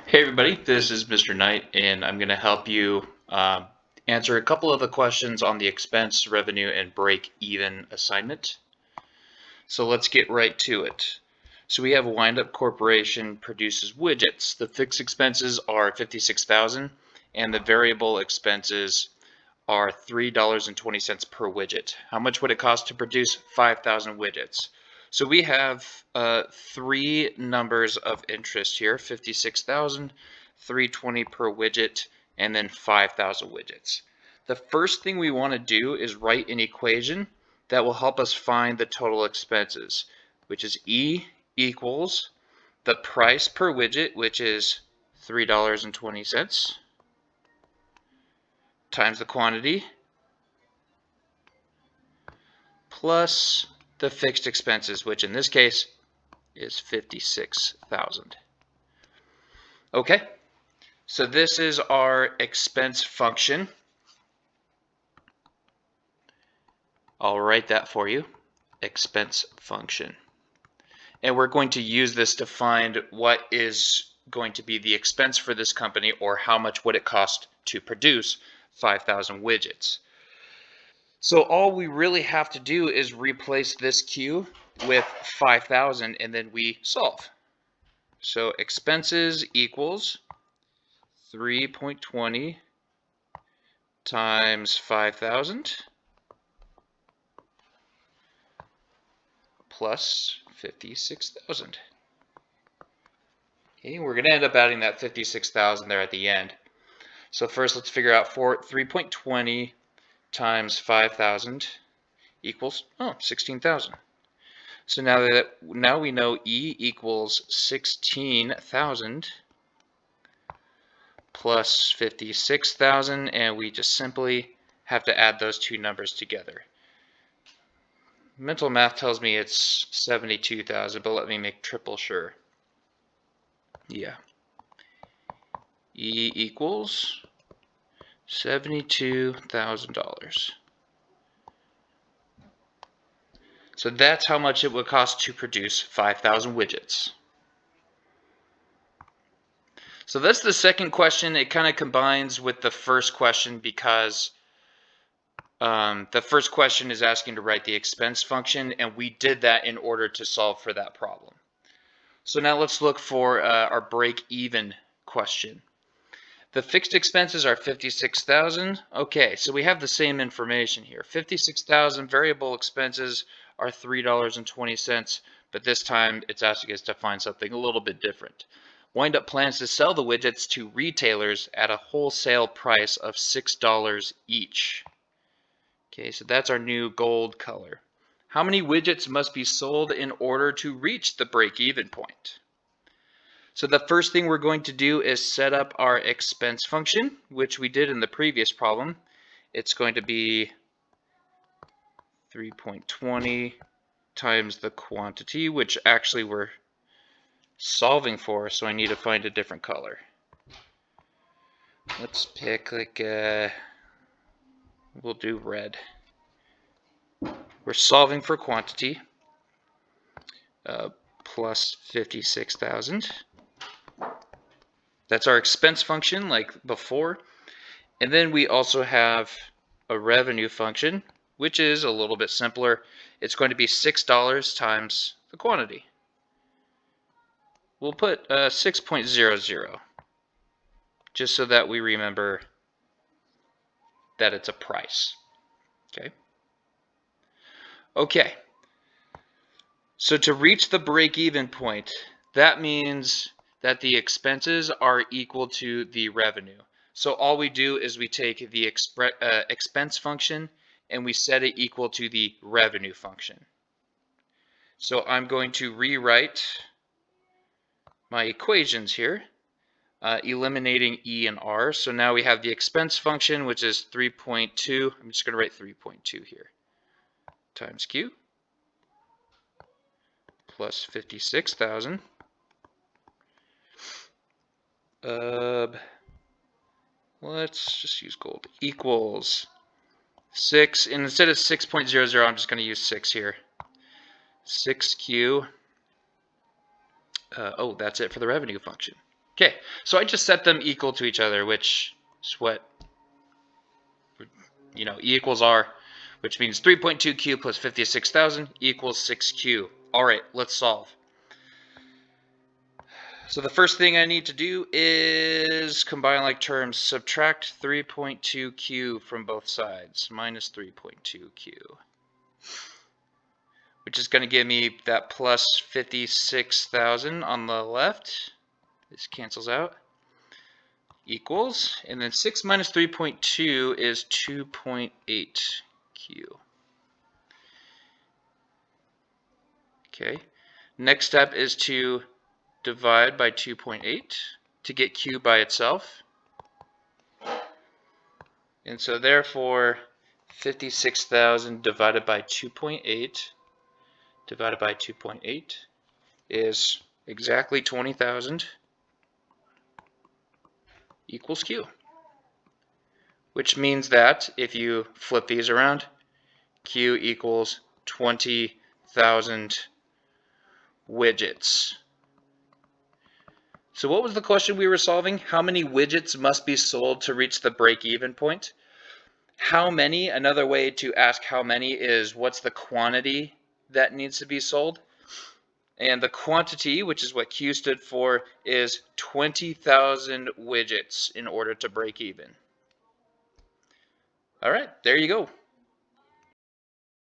Hey everybody, this is Mr. Knight, and I'm going to help you answer a couple of the questions on the expense, revenue, and break-even assignment. So let's get right to it. So we have Windup Corporation produces widgets. The fixed expenses are $56,000, and the variable expenses are $3.20 per widget. How much would it cost to produce 5,000 widgets? So we have three numbers of interest here: 56,000, 320 per widget, and then 5,000 widgets. The first thing we want to do is write an equation that will help us find the total expenses, which is E equals the price per widget, which is $3.20, times the quantity, plus the fixed expenses, which in this case is 56,000. Okay, so this is our expense function. I'll write that for you, expense function. And we're going to use this to find what is going to be the expense for this company, or how much would it cost to produce 5,000 widgets. So all we really have to do is replace this Q with 5,000 and then we solve. So expenses equals 3.20 times 5,000 plus 56,000. Okay, we're going to end up adding that 56,000 there at the end. So first let's figure out 3.20 times 5,000 equals 16,000. So now we know E equals 16,000 plus 56,000, and we just simply have to add those two numbers together. Mental math tells me it's 72,000, but let me make triple sure. Yeah. E equals $72,000. So that's how much it would cost to produce 5,000 widgets. So that's the second question. It kind of combines with the first question because the first question is asking to write the expense function, and we did that in order to solve for that problem. So now let's look for our break-even question. The fixed expenses are 56,000. Okay, so we have the same information here. 56,000, variable expenses are $3.20, but this time it's asking us to find something a little bit different. Windup plans to sell the widgets to retailers at a wholesale price of $6 each. Okay, so that's our new gold color. How many widgets must be sold in order to reach the break-even point? So the first thing we're going to do is set up our expense function, which we did in the previous problem. It's going to be 3.20 times the quantity, which actually we're solving for, so I need to find a different color. Let's pick we'll do red. We're solving for quantity, plus 56,000. That's our expense function like before. And then we also have a revenue function, which is a little bit simpler. It's going to be $6 times the quantity. We'll put 6.00, just so that we remember that it's a price. Okay. Okay. So to reach the break-even point, that means that the expenses are equal to the revenue. So all we do is we take the expense function and we set it equal to the revenue function. So I'm going to rewrite my equations here, eliminating E and R. So now we have the expense function, which is 3.2. I'm just going to write 3.2 here, times Q, plus 56,000. Let's just use gold, equals 6, and instead of 6.00, I'm just going to use 6 here. 6Q, oh, that's it for the revenue function. Okay, so I just set them equal to each other, which is what, E equals R, which means 3.2Q plus 56,000 equals 6Q. All right, let's solve. So the first thing I need to do is combine like terms. Subtract 3.2Q from both sides, minus 3.2Q, which is going to give me that plus 56,000 on the left. This cancels out. Equals, and then 6 minus 3.2 is 2.8Q. Okay, next step is to divide by 2.8 to get Q by itself. And so therefore, 56,000 divided by 2.8 is exactly 20,000 equals Q. Which means that if you flip these around, Q equals 20,000 widgets. So what was the question we were solving? How many widgets must be sold to reach the break-even point? How many, another way to ask how many is what's the quantity that needs to be sold? And the quantity, which is what Q stood for, is 20,000 widgets in order to break even. All right, there you go.